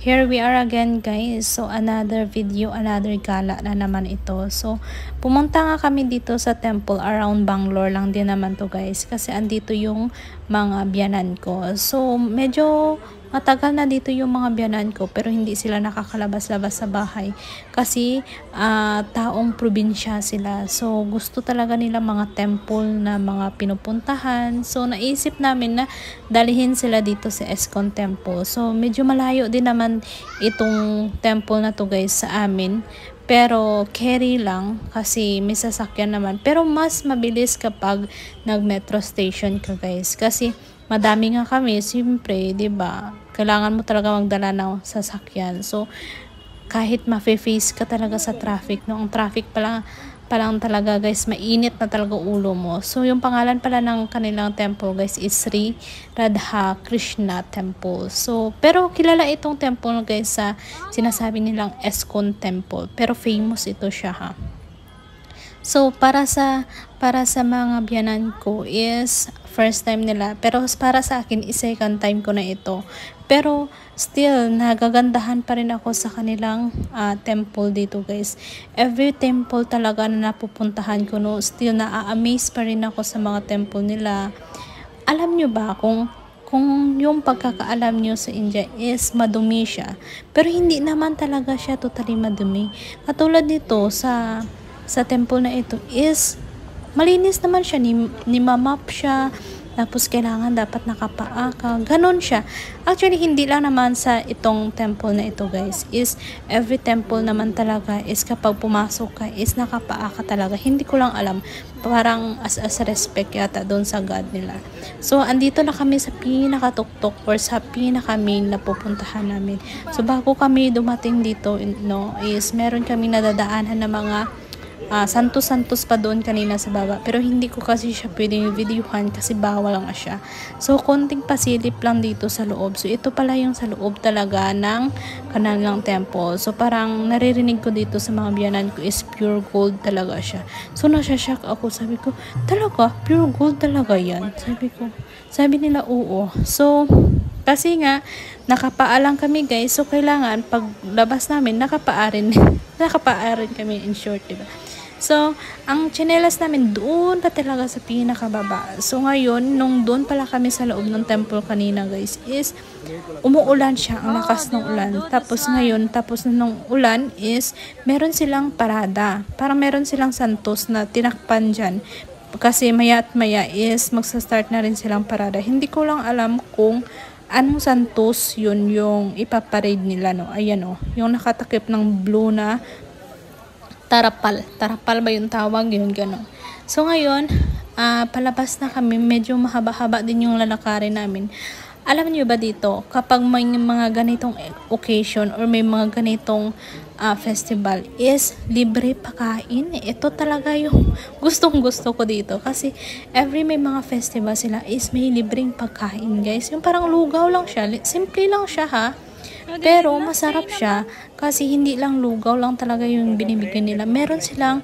Here we are again guys. So another video, another gala na naman ito. So pumunta nga kami dito sa temple around Bangalore lang din naman to guys. Kasi andito yung mga biyanan ko. So medyo matagal na dito yung mga biyanan ko pero hindi sila nakakalabas-labas sa bahay. Kasi taong probinsya sila. So gusto talaga nila mga temple na mga pinupuntahan. So naisip namin na dalihin sila dito sa Eskon Temple. So medyo malayo din naman itong temple na to guys sa amin. Pero carry lang kasi may sasakyan naman. Pero mas mabilis kapag nag-metro station ka guys. Kasi madami nga kami, siyempre, 'di ba? Kailangan mo talaga magdala ng sasakyan. So kahit ma-face ka talaga sa traffic, no? Ang traffic pa lang talaga guys, mainit na talaga ulo mo. So yung pangalan pala ng kanilang temple guys is Sri Radha Krishna Temple. So pero kilala itong temple guys sa sinasabi nilang Eskon Temple, pero famous ito siya ha. So para sa mga biyanan ko is first time nila, pero para sa akin is second time ko na ito. Pero still nagagandahan pa rin ako sa kanilang temple dito guys. Every temple talaga na napupuntahan ko, no, still na-amaze pa rin ako sa mga temple nila. Alam nyo ba kung yung pagkakaalam nyo sa India is madumi siya, pero hindi naman talaga siya totally madumi. Katulad nito sa temple na ito is malinis naman siya, ni mamap siya, tapos kailangan dapat nakapaa ka, ganon siya. Actually hindi lang naman sa itong temple na ito guys, is every temple naman talaga is kapag pumasok ka is nakapaa ka talaga. Hindi ko lang alam, parang as respect yata doon sa God nila. So andito na kami sa pinakatuktok or sa pinaka-main na pupuntahan namin. So bago kami dumating dito, no, is meron kami nadadaanan na mga santos pa doon kanina sa baba, pero hindi ko kasi siya pwedeng videohan kasi bawal lang siya. So konting pasilip lang dito sa loob. So ito pala yung sa loob talaga ng kanilang temple. So parang naririnig ko dito sa mga biyanan ko is pure gold talaga siya. So nasya-shock ako, sabi ko talaga pure gold talaga yan, sabi nila oo. So kasi nga nakapaa lang kami guys, so kailangan pag labas namin nakapaa rin kami, in short, diba? So, ang tsinelas namin doon pa talaga sa pinakababa. So, ngayon, nung doon pala kami sa loob ng temple kanina guys, is umuulan siya, ang lakas ng ulan. Tapos ngayon, tapos nung ulan is, meron silang parada. Parang meron silang santos na tinakpan dyan. Kasi maya at maya is, magsa-start na rin silang parada. Hindi ko lang alam kung anong santos yun yung ipaparade nila, no? Ayan, oh, yung nakatakip ng blue na tarapal ba yung tawag yun, gano'n. So ngayon palabas na kami, medyo mahaba-haba din yung lalakarin namin. Alam niyo ba dito, kapag may mga ganitong occasion or may mga ganitong festival is libre pakain. Ito talaga yung gustong-gusto ko dito kasi every may mga festival sila is may libreng pagkain guys. Yung parang lugaw lang siya, simple lang siya ha, pero masarap siya kasi hindi lang lugaw lang talaga yung binibigay nila. Meron silang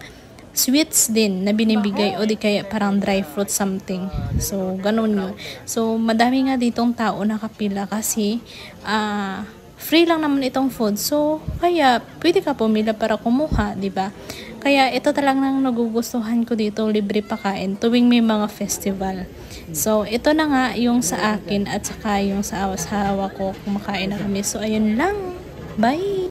sweets din na binibigay o di kaya parang dry fruit something. So ganun yun. So madami nga ditong tao nakapila kasi free lang naman itong food. So kaya pwede ka pumila para kumuha, di ba? Kaya ito talagang nagugustuhan ko dito, libre pakain tuwing may mga festival. So ito na nga yung sa akin at saka yung sa asawa ko, kumakain na kami. So ayun lang. Bye!